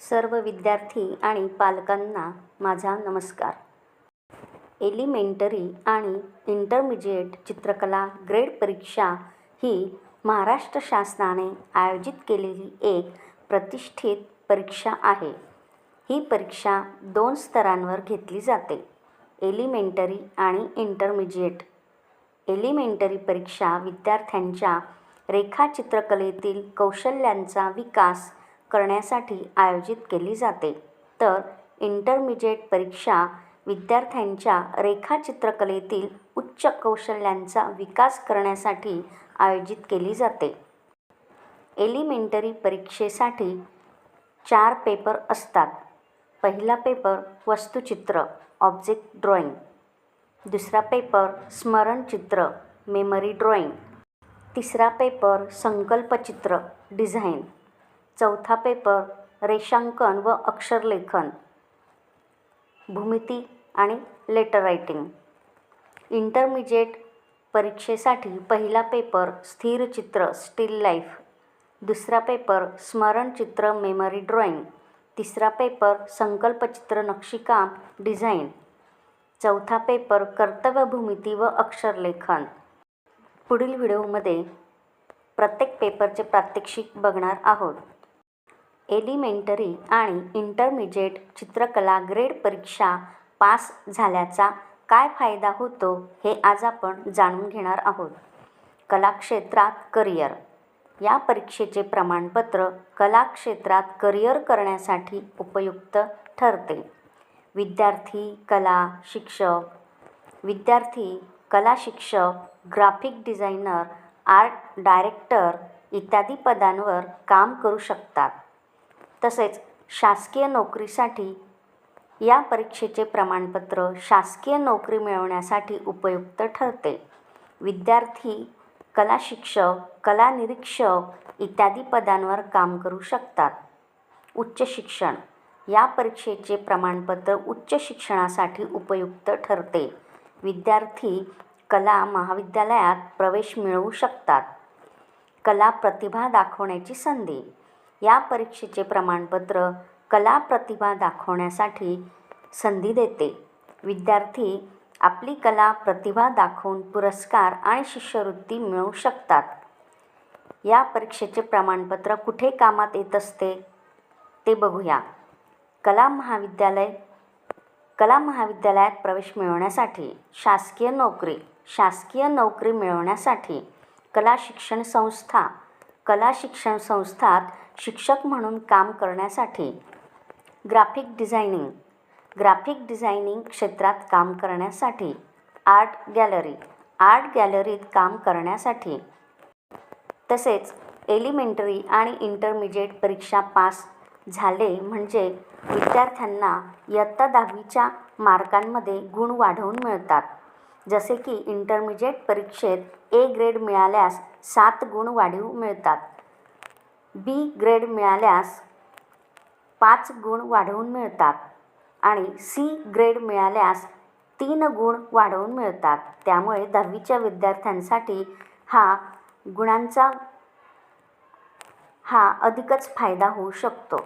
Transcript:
सर्व विद्यार्थी आणि पालकांना माझा नमस्कार. एलिमेंटरी आणि इंटरमिजिएट चित्रकला ग्रेड परीक्षा ही महाराष्ट्र शासनाने आयोजित केलेली एक प्रतिष्ठित परीक्षा आहे. ही परीक्षा 2 स्तरांवर घेतली जाते, एलिमेंटरी आणि इंटरमिजिएट. एलिमेंटरी परीक्षा विद्यार्थ्यांच्या रेखाचित्रकलेतील कौशल्यांचा विकास करण्यासाठी आयोजित केली जाते, तर इंटरमिजिएट परीक्षा विद्यार्थ्यांच्या रेखाचित्रकलेतील उच्च कौशल्यांचा विकास करण्यासाठी आयोजित केली जाते. एलिमेंटरी परीक्षेसाठी 4 पेपर असतात. पहिला पेपर वस्तुचित्र ऑब्जेक्ट ड्रॉइंग, दुसरा पेपर स्मरणचित्र मेमरी ड्रॉइंग, तिसरा पेपर संकल्पचित्र डिझाईन, चौथा पेपर रेषांकन व अक्षरलेखन, भूमिती आणि लेटर रायटिंग. इंटरमिजिएट परीक्षेसाठी पहिला पेपर स्थिरचित्र स्टिल लाईफ, दुसरा पेपर स्मरणचित्र मेमरी ड्रॉइंग, तिसरा पेपर संकल्पचित्र नक्षीकाम डिझाईन, चौथा पेपर कर्तव्य भूमिती व अक्षरलेखन. पुढील व्हिडिओमध्ये प्रत्येक पेपरचे प्रात्यक्षिक बघणार आहोत. एलिमेंटरी आणि इंटरमिजिएट चित्रकला ग्रेड परीक्षा पास झाल्याचा काय फायदा होतो हे आज आपण जाणून घेणार आहोत. कलाक्षेत्रात करिअर. या परीक्षेचे प्रमाणपत्र कलाक्षेत्रात करिअर करण्यासाठी उपयुक्त ठरते. विद्यार्थी कला शिक्षक, ग्राफिक डिझायनर, आर्ट डायरेक्टर इत्यादी पदांवर काम करू शकतात. तसेच शासकीय नोकरीसाठी या परीक्षेचे प्रमाणपत्र शासकीय नोकरी मिळवण्यासाठी उपयुक्त ठरते. विद्यार्थी कला शिक्षक, कला निरीक्षक इत्यादी पदांवर काम करू शकतात. उच्च शिक्षण. या परीक्षेचे प्रमाणपत्र उच्च शिक्षणासाठी उपयुक्त ठरते. विद्यार्थी कला महाविद्यालयात प्रवेश मिळवू शकतात. कला प्रतिभा दाखवण्याची संधी. या परीक्षेचे प्रमाणपत्र कला प्रतिभा दाखवण्यासाठी संधी देते. विद्यार्थी आपली कला प्रतिभा दाखवून पुरस्कार आणि शिष्यवृत्ती मिळवू शकतात. या परीक्षेचे प्रमाणपत्र कुठे कामात येत असते ते बघूया. कला महाविद्यालयात प्रवेश मिळवण्यासाठी, शासकीय नोकरी मिळवण्यासाठी, कला शिक्षण संस्थात शिक्षक म्हणून काम करण्यासाठी, ग्राफिक डिझायनिंग क्षेत्रात काम करण्यासाठी, आर्ट गॅलरीत काम करण्यासाठी. तसेच एलिमेंटरी आणि इंटरमिजिएट परीक्षा पास झाले म्हणजे विद्यार्थ्यांना इयत्ता 10वीच्या मार्कांमध्ये गुण वाढवून मिळतात. जसे की इंटरमिजिएट परीक्षेत ए ग्रेड मिळाल्यास 7 गुण वाढीव मिळतात, बी ग्रेड मिळाल्यास 5 गुण वाढवून मिळतात आणि सी ग्रेड मिळाल्यास 3 गुण वाढवून मिळतात. त्यामुळे 10वीच्या विद्यार्थ्यांसाठी गुणांचा अधिकच फायदा होऊ शकतो.